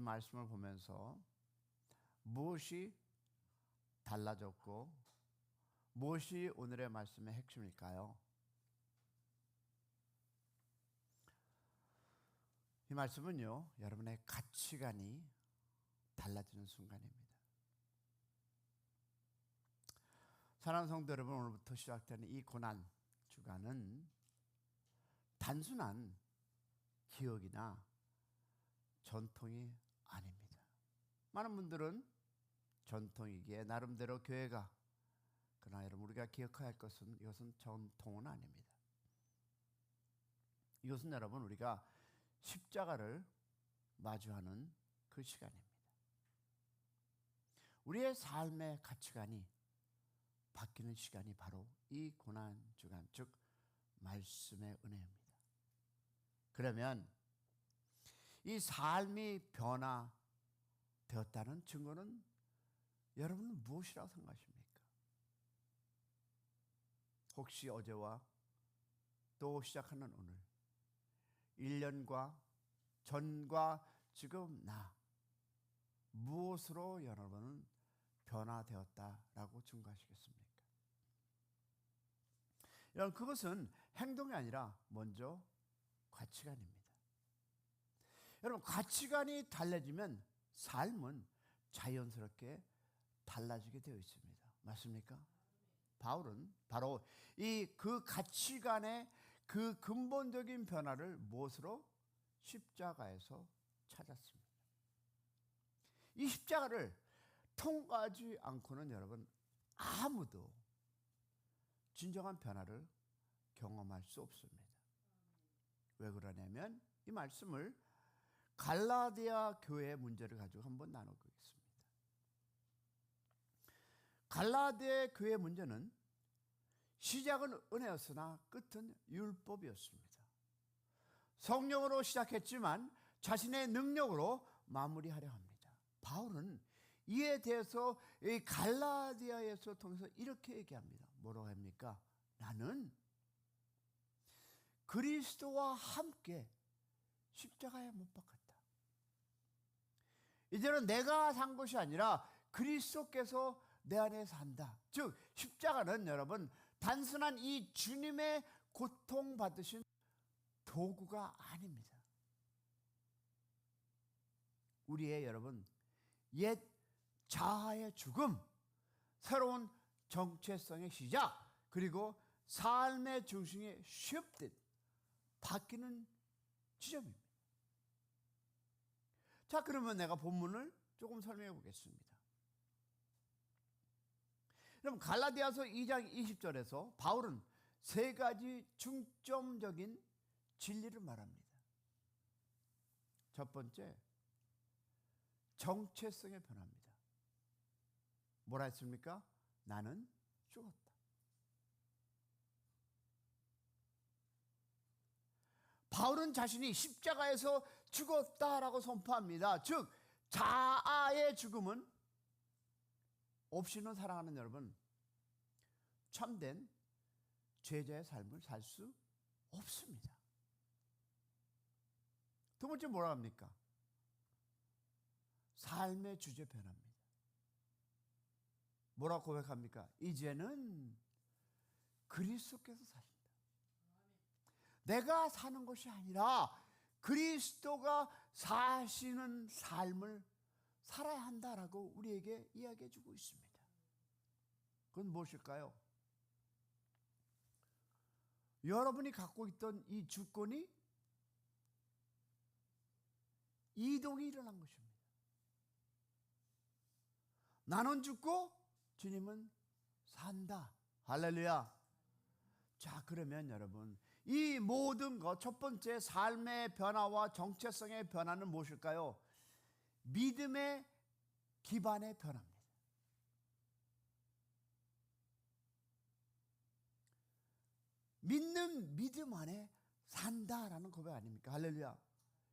말씀을 보면서 무엇이 달라졌고 무엇이 오늘의 말씀의 핵심일까요? 이 말씀은요, 여러분의 가치관이 달라지는 순간입니다. 사랑하는 성도 여러분, 오늘부터 시작되는 이 고난 주간은 단순한 기억이나 전통이 아닙니다. 많은 분들은 전통이기에 나름대로 교회가, 그러나 여러분 우리가 기억해야 할 것은 이것은 전통은 아닙니다. 이것은 여러분 우리가 십자가를 마주하는 그 시간입니다. 우리의 삶의 가치관이 바뀌는 시간이 바로 이 고난주간, 즉 말씀의 은혜입니다. 그러면 이 삶이 변화되었다는 증거는 여러분은 무엇이라고 생각하십니까? 혹시 어제와 또 시작하는 오늘, 1년과 전과 지금 무엇으로 여러분은 변화되었다라고 증거하시겠습니까? 여러분, 그것은 행동이 아니라 먼저 가치관입니다. 여러분, 가치관이 달라지면 삶은 자연스럽게 달라지게 되어 있습니다. 맞습니까? 바울은 바로 그 가치관의 그 근본적인 변화를 무엇으로? 십자가에서 찾았습니다. 이 십자가를 통과하지 않고는 여러분 아무도 진정한 변화를 경험할 수 없습니다. 왜 그러냐면 이 말씀을 갈라디아 교회의 문제를 가지고 한번 나눠보겠습니다. 갈라디아 교회의 문제는 시작은 은혜였으나 끝은 율법이었습니다. 성령으로 시작했지만 자신의 능력으로 마무리하려 합니다. 바울은 이에 대해서 이 갈라디아에서 통해서 이렇게 얘기합니다. 뭐라고 합니까? 나는 그리스도와 함께 십자가에 못 박혔다. 이제는 내가 산 것이 아니라 그리스도께서 내 안에 산다. 즉 십자가는 여러분 단순한 이 주님의 고통받으신 도구가 아닙니다. 우리의 여러분 옛 자아의 죽음, 새로운 정체성의 시작, 그리고 삶의 중심이 shifted, 바뀌는 지점입니다. 자, 그러면 내가 본문을 조금 설명해 보겠습니다. 여러분 갈라디아서 2장 20절에서 바울은 세 가지 중점적인 진리를 말합니다. 첫 번째, 정체성의 변화입니다. 뭐라 했습니까? 나는 죽었다. 바울은 자신이 십자가에서 죽었다라고 선포합니다. 즉 자아의 죽음은 없이는 사랑하는 여러분 참된 죄자의 삶을 살 수 없습니다. 두 번째 뭐라 합니까? 삶의 주제 변화입니다. 뭐라고 고백합니까? 이제는 그리스도께서 사신다. 내가 사는 것이 아니라 그리스도가 사시는 삶을 살아야 한다라고 우리에게 이야기해 주고 있습니다. 그건 무엇일까요? 여러분이 갖고 있던 이 주권이 이동이 일어난 것입니다. 나는 죽고 주님은 산다. 할렐루야. 자, 그러면 여러분 이 모든 것, 첫 번째 삶의 변화와 정체성의 변화는 무엇일까요? 믿음의 기반의 변화입니다. 믿는 믿음 안에 산다라는 고백 아닙니까? 할렐루야.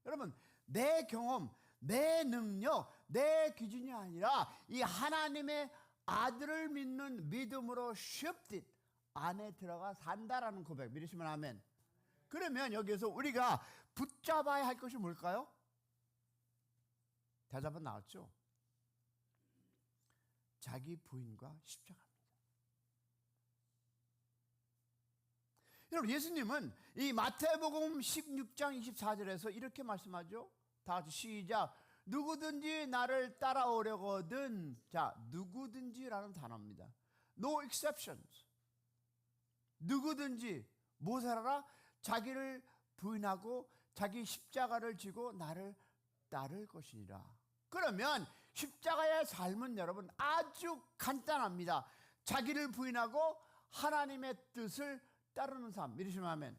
여러분 내 경험, 내 능력, 내 기준이 아니라 이 하나님의 아들을 믿는 믿음으로 shifted 안에 들어가 산다라는 고백 믿으시면 아멘. 그러면 여기에서 우리가 붙잡아야 할 것이 뭘까요? 대답은 나왔죠. 자기 부인과 십자가입니다. 여러분, 예수님은 이 마태복음 16장 24절에서 이렇게 말씀하죠. 다 같이 시작. 누구든지 나를 따라오려거든. 자, 누구든지라는 단어입니다. No exceptions. 누구든지 무엇을 하라? 자기를 부인하고 자기 십자가를 지고 나를 따를 것이니라. 그러면 십자가의 삶은 여러분 아주 간단합니다. 자기를 부인하고 하나님의 뜻을 따르는 삶. 믿으시면 아멘.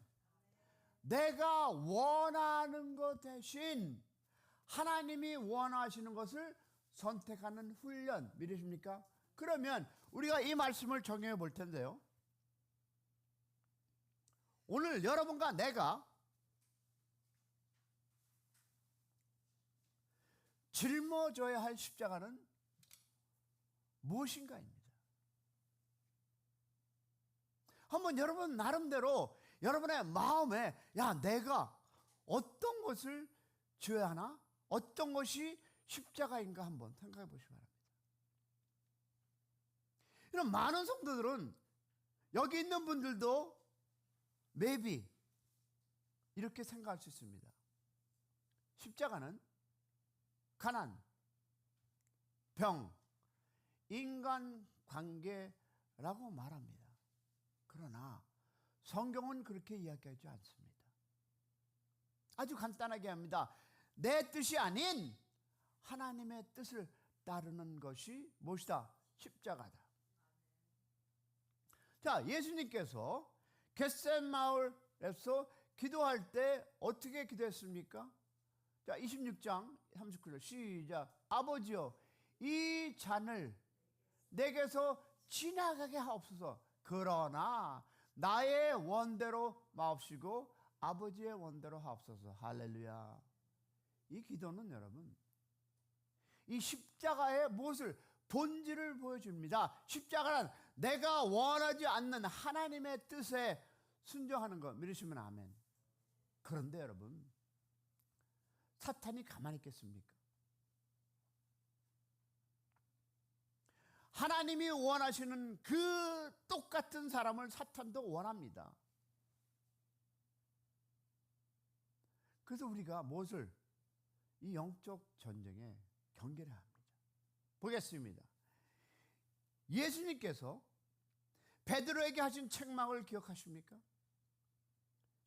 내가 원하는 것 대신 하나님이 원하시는 것을 선택하는 훈련. 믿으십니까? 그러면 우리가 이 말씀을 적용해 볼 텐데요. 오늘 여러분과 내가 짊어져야 할 십자가는 무엇인가입니다. 한번 여러분 나름대로 여러분의 마음에 내가 어떤 것을 져야 하나? 어떤 것이 십자가인가 한번 생각해 보시기 바랍니다. 이런 많은 성도들은 여기 있는 분들도 maybe 이렇게 생각할 수 있습니다. 십자가는 가난, 병, 인간관계라고 말합니다. 그러나 성경은 그렇게 이야기하지 않습니다. 아주 간단하게 합니다. 내 뜻이 아닌 하나님의 뜻을 따르는 것이 무엇이다? 십자가다. 자, 예수님께서 겟세마을에서 기도할 때 어떻게 기도했습니까? 자, 26장 39절 시작. 아버지여, 이 잔을 내게서 지나가게 하옵소서. 그러나 나의 원대로 마옵시고 아버지의 원대로 하옵소서. 할렐루야. 이 기도는 여러분 이 십자가의 무엇을 본질을 보여줍니다. 십자가는 내가 원하지 않는 하나님의 뜻에 순종하는 것. 믿으시면 아멘. 그런데 여러분, 사탄이 가만히 있겠습니까? 하나님이 원하시는 그 똑같은 사람을 사탄도 원합니다. 그래서 우리가 무엇을 이 영적 전쟁에 경계를 합니다. 보겠습니다. 예수님께서 베드로에게 하신 책망을 기억하십니까?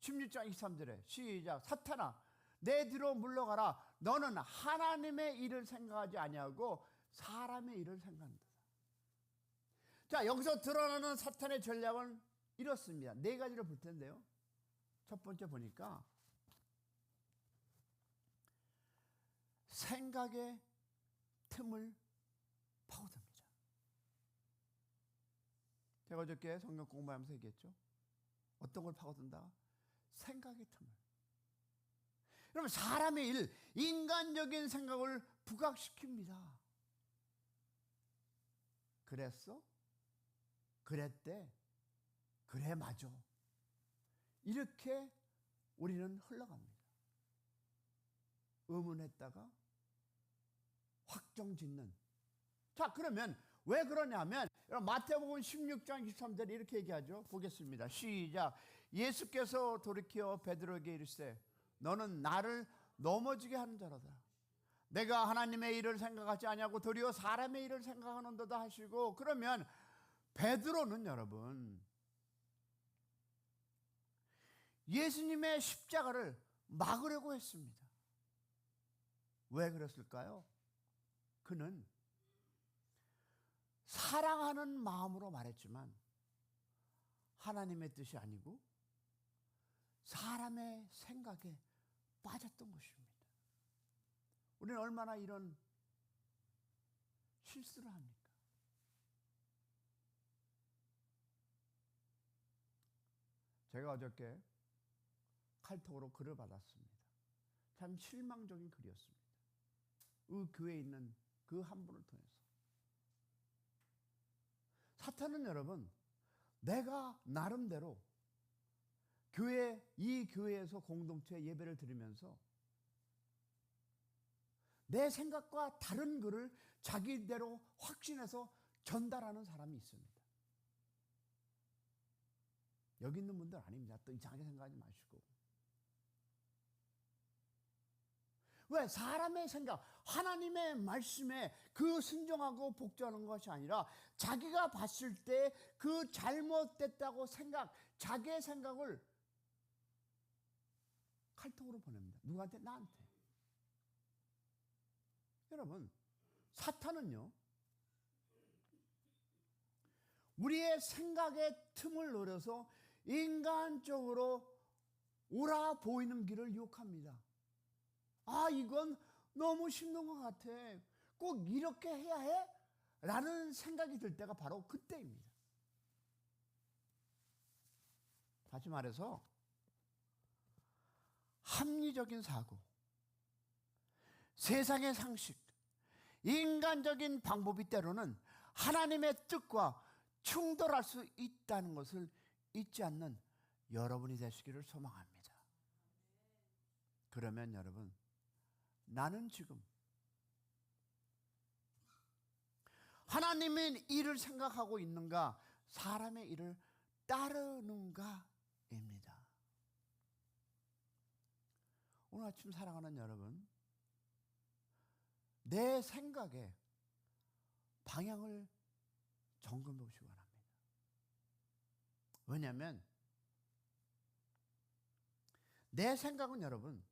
16장 23절에 시작. 사탄아, 내 뒤로 물러가라. 너는 하나님의 일을 생각하지 아니하고 사람의 일을 생각한다. 자, 여기서 드러나는 사탄의 전략은 이렇습니다. 네 가지를 볼 텐데요. 첫 번째 보니까 생각의 틈을 파고듭니다. 제가 어저께 성경 공부하면서 얘기했죠. 어떤 걸 파고든다? 생각의 틈을. 여러분, 사람의 일, 인간적인 생각을 부각시킵니다. 그랬어? 그랬대? 그래, 맞아. 이렇게 우리는 흘러갑니다. 의문했다가 확정짓는. 자, 그러면 왜 그러냐면 마태복음 16장 23절에 이렇게 얘기하죠. 보겠습니다. 시작. 예수께서 돌이켜 베드로에게 이르시되 너는 나를 넘어지게 하는 자로다. 내가 하나님의 일을 생각하지 아니하고 도리어 사람의 일을 생각하는도다 하시고, 그러면 베드로는 여러분 예수님의 십자가를 막으려고 했습니다. 왜 그랬을까요? 그는 사랑하는 마음으로 말했지만 하나님의 뜻이 아니고 사람의 생각에 빠졌던 것입니다. 우리는 얼마나 이런 실수를 합니까? 제가 어저께 칼톡으로 글을 받았습니다. 참 실망적인 글이었습니다. 그 교회에 있는 그 한 분을 통해서. 사탄은 여러분, 내가 나름대로 이 교회에서 공동체 예배를 드리면서 내 생각과 다른 글을 자기대로 확신해서 전달하는 사람이 있습니다. 여기 있는 분들 아닙니다. 또 이상하게 생각하지 마시고. 왜? 사람의 생각, 하나님의 말씀에 그 순종하고 복종하는 것이 아니라 자기가 봤을 때 그 잘못됐다고 생각, 자기의 생각을 칼통으로 보냅니다. 누구한테? 나한테. 여러분, 사탄은요, 우리의 생각의 틈을 노려서 인간적으로 옳아 보이는 길을 유혹합니다. 아, 이건 너무 힘든 것 같아. 꼭 이렇게 해야 해? 라는 생각이 들 때가 바로 그때입니다. 다시 말해서 합리적인 사고, 세상의 상식, 인간적인 방법이 때로는 하나님의 뜻과 충돌할 수 있다는 것을 잊지 않는 여러분이 되시기를 소망합니다. 그러면 여러분, 나는 지금 하나님의 일을 생각하고 있는가, 사람의 일을 따르는가입니다. 오늘 아침 사랑하는 여러분, 내 생각에 방향을 점검해 보시기 바랍니다. 왜냐하면 내 생각은 여러분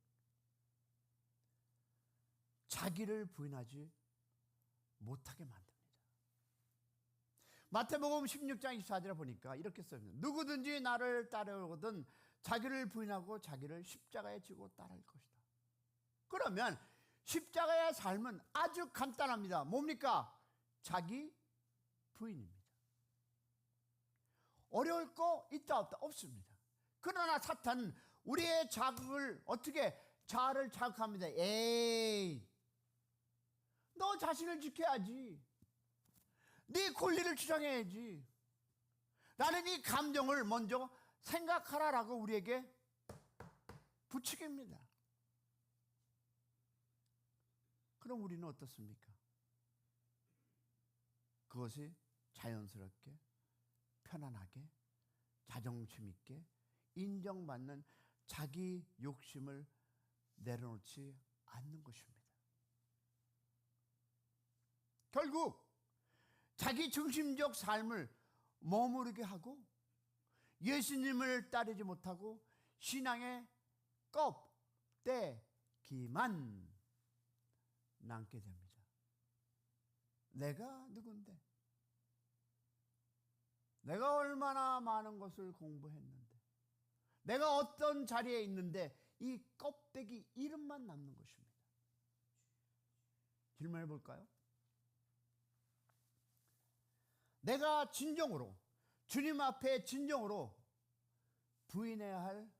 자기를 부인하지 못하게 만듭니다. 마태복음 16장 24절에 보니까 이렇게 써있습니다. 누구든지 나를 따르거든 자기를 부인하고 자기를 십자가에 지고 따를 것이다. 그러면 십자가의 삶은 아주 간단합니다. 뭡니까? 자기 부인입니다. 어려울 거 있다 없다? 없습니다. 그러나 사탄은 우리의 자극을 어떻게 자아를 자극합니다. 에이, 너 자신을 지켜야지. 네 권리를 주장해야지. 나는 이 감정을 먼저 생각하라라고 우리에게 부추깁니다. 그럼 우리는 어떻습니까? 그것이 자연스럽게, 편안하게, 자존심 있게 인정받는 자기 욕심을 내려놓지 않는 것입니다. 결국 자기 중심적 삶을 머무르게 하고 예수님을 따르지 못하고 신앙의 껍데기만 남게 됩니다. 내가 누군데? 내가 얼마나 많은 것을 공부했는데? 내가 어떤 자리에 있는데? 이 껍데기 이름만 남는 것입니다. 질문해 볼까요? 내가 진정으로 주님 앞에 진정으로 부인해야 할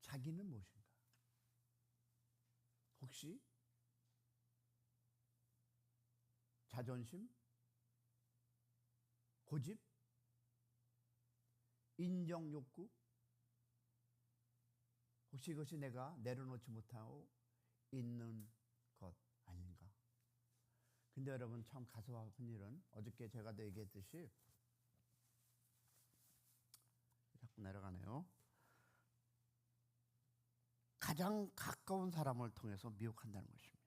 자기는 무엇인가? 혹시 자존심, 고집, 인정 욕구, 혹시 이것이 내가 내려놓지 못하고 있는 것 아닌가? 근데 여러분, 참 가슴 아픈 일은 어저께 제가 얘기했듯이 자꾸 내려가네요. 가장 가까운 사람을 통해서 미혹한다는 것입니다.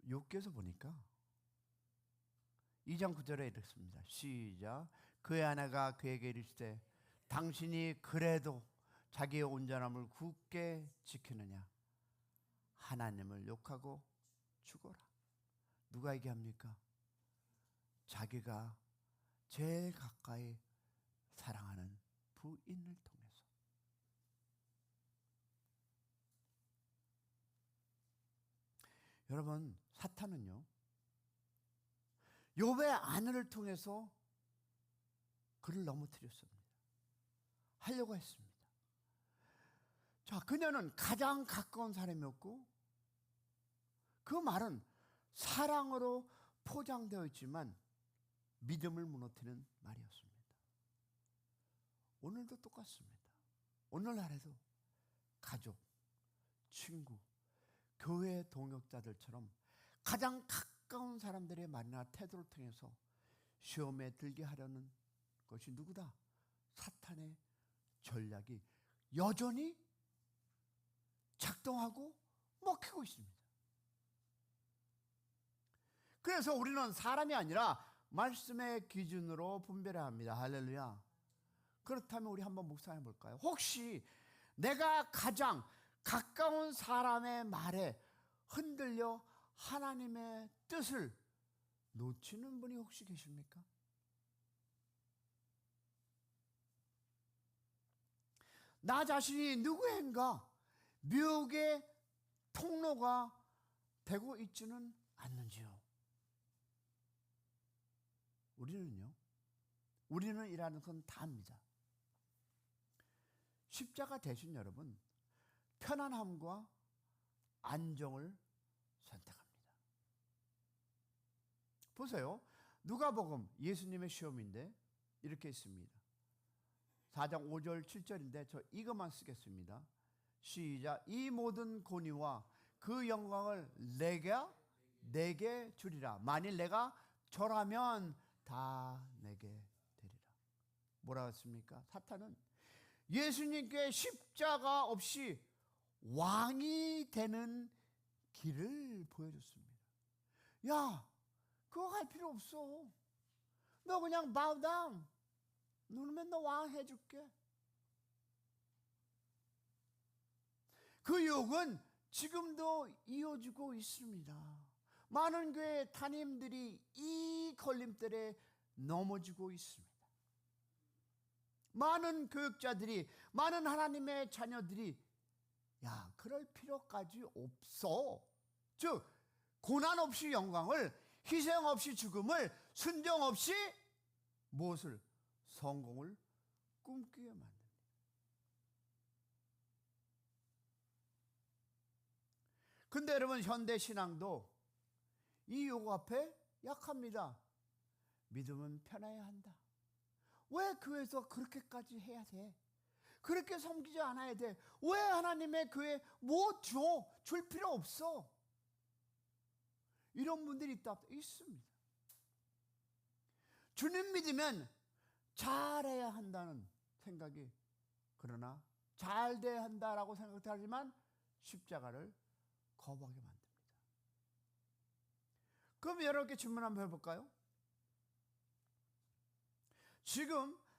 욥기에서 보니까 2장 9절에 이렇습니다. 시작. 그의 아내가 그에게 이르시되 당신이 그래도 자기의 온전함을 굳게 지키느냐? 하나님을 욕하고 죽어라. 누가 얘기합니까? 자기가 제일 가까이 사랑하는 부인을 통해서. 여러분, 사탄은요, 욥의 아내를 통해서 그를 넘어뜨렸습니다. 하려고 했습니다. 자, 그녀는 가장 가까운 사람이었고 그 말은 사랑으로 포장되어 있지만 믿음을 무너뜨리는 말이었습니다. 오늘도 똑같습니다. 오늘날에도 가족, 친구, 교회 동역자들처럼 가장 가까운 사람들의 말이나 태도를 통해서 시험에 들게 하려는 것이 누구다? 사탄의 전략이 여전히 작동하고 먹히고 있습니다. 그래서 우리는 사람이 아니라 말씀의 기준으로 분별해야 합니다. 할렐루야. 그렇다면 우리 한번 묵상해 볼까요? 혹시 내가 가장 가까운 사람의 말에 흔들려 하나님의 뜻을 놓치는 분이 혹시 계십니까? 나 자신이 누구인가 미혹의 통로가 되고 있지는 않는지요? 우리는 이라는 건 다입니다. 십자가 대신 여러분, 편안함과 안정을 선택합니다. 보세요. 누가복음 예수님의 시험인데 이렇게 있습니다. 4장 5절 7절인데 저 이것만 쓰겠습니다. 시작. 이 모든 권위와 그 영광을 내게 주리라. 만일 내가 절하면 다 내게 되리라. 뭐라고 했습니까? 사탄은 예수님께 십자가 없이 왕이 되는 길을 보여줬습니다. 야, 그거 할 필요 없어. 너 그냥 bow down. 누르면 너 왕 해줄게. 그 유혹은 지금도 이어지고 있습니다. 많은 교회 담임들이 이 걸림돌에 넘어지고 있습니다. 많은 교육자들이, 많은 하나님의 자녀들이 야, 그럴 필요까지 없어. 즉, 고난 없이 영광을, 희생 없이 죽음을, 순종 없이 무엇을? 성공을 꿈꾸게 만듭니다. 근데 여러분, 현대 신앙도 이 요구 앞에 약합니다. 믿음은 편해야 한다. 왜 교회에서 그렇게까지 해야 돼? 그렇게 섬기지 않아야 돼? 왜 하나님의 교회 뭐 줘? 줄 필요 없어. 이런 분들이 있습니다. 주님 믿으면 잘해야 한다는 생각이, 그러나 잘 돼야 한다라고 생각하지만 십자가를 거부하게 만듭니다. 그럼 여러분께 질문 한번 해볼까요?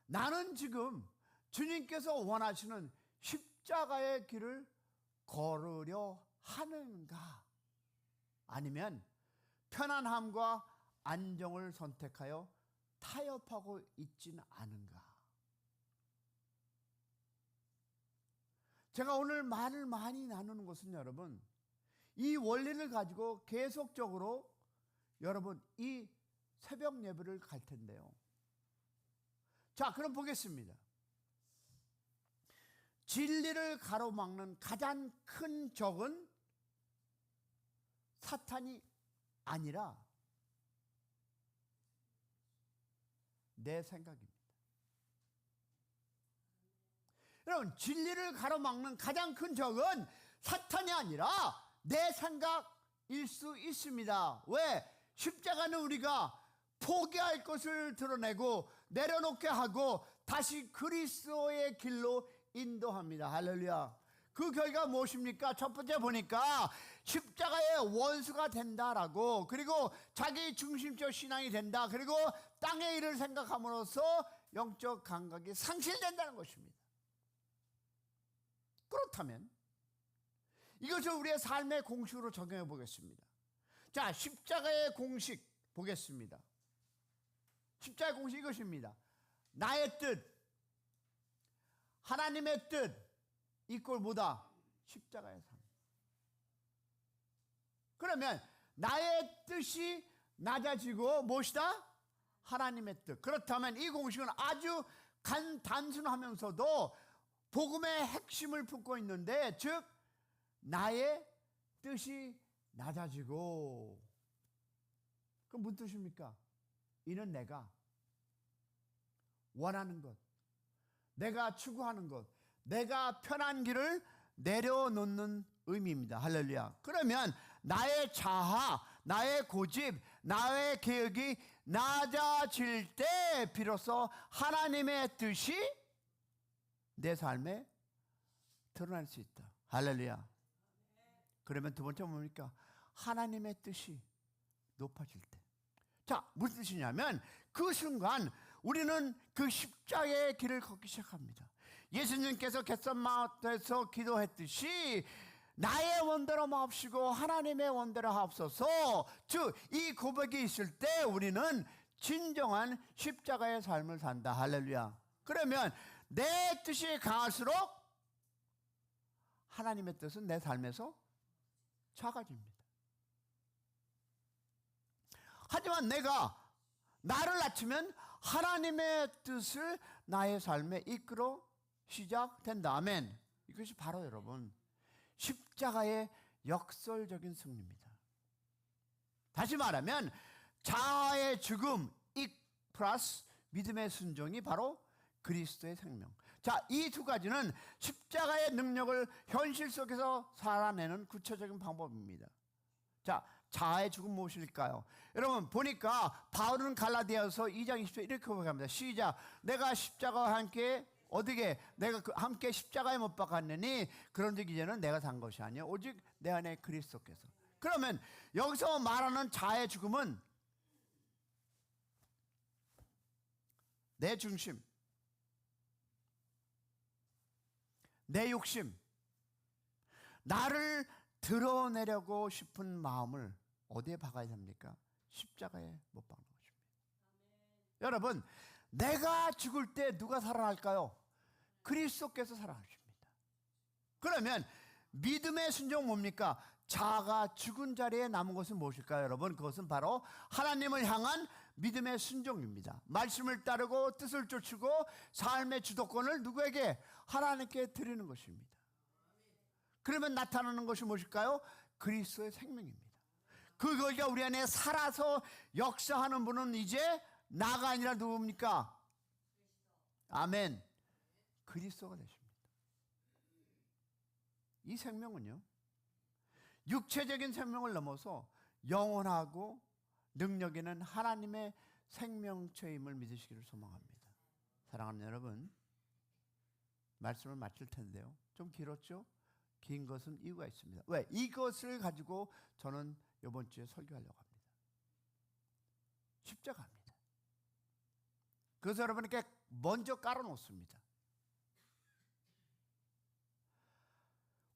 나는 지금 주님께서 원하시는 십자가의 길을 걸으려 하는가? 아니면 편안함과 안정을 선택하여 타협하고 있지는 않은가? 제가 오늘 말을 많이 나누는 것은 여러분, 이 원리를 가지고 계속적으로 여러분 이 새벽 예배를 갈 텐데요. 자, 그럼 보겠습니다. 진리를 가로막는 가장 큰 적은 사탄이 아니라 내 생각입니다. 여러분, 진리를 가로막는 가장 큰 적은 사탄이 아니라 내 생각일 수 있습니다. 왜? 십자가는 우리가 포기할 것을 드러내고 내려놓게 하고 다시 그리스도의 길로 인도합니다. 할렐루야. 그 결과 무엇입니까? 첫 번째 보니까 십자가의 원수가 된다라고, 그리고 자기 중심적 신앙이 된다, 그리고 땅의 일을 생각함으로써 영적 감각이 상실된다는 것입니다. 그렇다면 이것을 우리의 삶의 공식으로 적용해 보겠습니다. 자, 십자가의 공식 보겠습니다. 십자가의 공식 이것입니다. 나의 뜻, 하나님의 뜻 이꼴 뭐다? 십자가의 삶. 그러면 나의 뜻이 낮아지고 무엇이다? 하나님의 뜻. 그렇다면 이 공식은 아주 단순하면서도 복음의 핵심을 품고 있는데, 즉 나의 뜻이 낮아지고, 그럼 무슨 뜻입니까? 이는 내가 원하는 것, 내가 추구하는 것, 내가 편한 길을 내려놓는 의미입니다. 할렐루야. 그러면 나의 자아, 나의 고집, 나의 계획이 낮아질 때 비로소 하나님의 뜻이 내 삶에 드러날 수 있다. 할렐루야. 그러면 두 번째 뭡니까? 하나님의 뜻이 높아질 때. 자, 무슨 뜻이냐면 그 순간 우리는 그 십자가의 길을 걷기 시작합니다. 예수님께서 겟세마네에서 기도했듯이 나의 원대로 마옵시고 하나님의 원대로 하옵소서. 즉 이 고백이 있을 때 우리는 진정한 십자가의 삶을 산다. 할렐루야. 그러면 내 뜻이 강할수록 하나님의 뜻은 내 삶에서 작아집니다. 하지만 내가 나를 낮추면 하나님의 뜻을 나의 삶에 이끌어 시작된다. 아멘. 이것이 바로 여러분 십자가의 역설적인 승리입니다. 다시 말하면 자아의 죽음 플러스 믿음의 순종이 바로 그리스도의 생명. 자, 이 두 가지는 십자가의 능력을 현실 속에서 살아내는 구체적인 방법입니다. 자, 자아의 죽음 무엇일까요? 여러분 보니까 바울은 갈라디아서 2장 20절 이렇게 고백합니다. 시작. 내가 십자가와 함께 어떻게 내가 함께 십자가에 못 박았느니 그런즉 이제는 내가 산 것이 아니요 오직 내 안에 그리스도께서. 그러면 여기서 말하는 자아의 죽음은 내 중심, 내 욕심, 나를 드러내려고 싶은 마음을 어디에 박아야 됩니까? 십자가에 못 박는 것입니다. 여러분, 내가 죽을 때 누가 살아날까요? 그리스도께서 살아나십니다. 그러면 믿음의 순종 뭡니까? 자아가 죽은 자리에 남은 것은 무엇일까요? 여러분, 그것은 바로 하나님을 향한 믿음의 순종입니다. 말씀을 따르고 뜻을 쫓고 삶의 주도권을 누구에게? 하나님께 드리는 것입니다. 그러면 나타나는 것이 무엇일까요? 그리스도의 생명입니다. 그것이 우리 안에 살아서 역사하는 분은 이제 나가 아니라 누굽니까? 아멘. 그리스도가 되십니다. 이 생명은요, 육체적인 생명을 넘어서 영원하고 능력 있는 하나님의 생명체임을 믿으시기를 소망합니다. 사랑하는 여러분, 말씀을 마칠 텐데요, 좀 길었죠? 긴 것은 이유가 있습니다. 왜? 이것을 가지고 저는 이번 주에 설교하려고 합니다. 십자가입니다. 그래서 여러분에게 먼저 깔아놓습니다.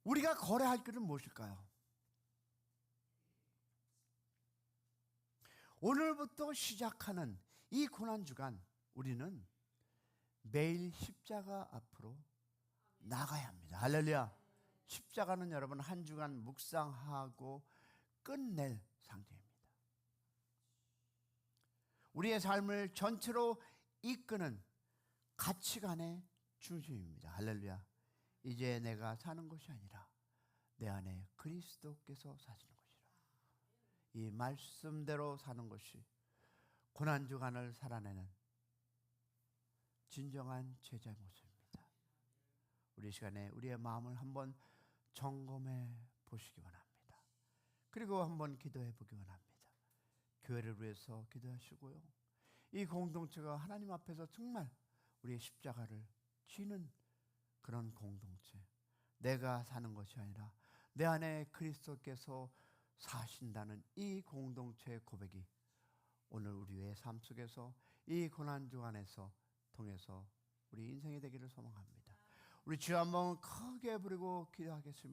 우리가 거래할 길은 무엇일까요? 오늘부터 시작하는 이 고난주간 우리는 매일 십자가 앞으로 나가야 합니다. 할렐루야. 십자가는 여러분 한 주간 묵상하고 끝낼 상징입니다. 우리의 삶을 전체로 이끄는 가치관의 중심입니다. 할렐루야. 이제 내가 사는 것이 아니라 내 안에 그리스도께서 사시는 것이라. 이 말씀대로 사는 것이 고난주간을 살아내는 진정한 제자의 모습입니다. 우리 시간에 우리의 마음을 한번 점검해 보시기 원합니다. 그리고 한번 기도해 보기 원합니다. 교회를 위해서 기도하시고요, 이 공동체가 하나님 앞에서 정말 우리의 십자가를 지는 그런 공동체, 내가 사는 것이 아니라 내 안에 그리스도께서 사신다는 이 공동체의 고백이 오늘 우리의 삶 속에서 이 고난주 안에서 통해서 우리 인생이 되기를 소망합니다. 우리 주여 한번 크게 부르고 기도하겠습니다.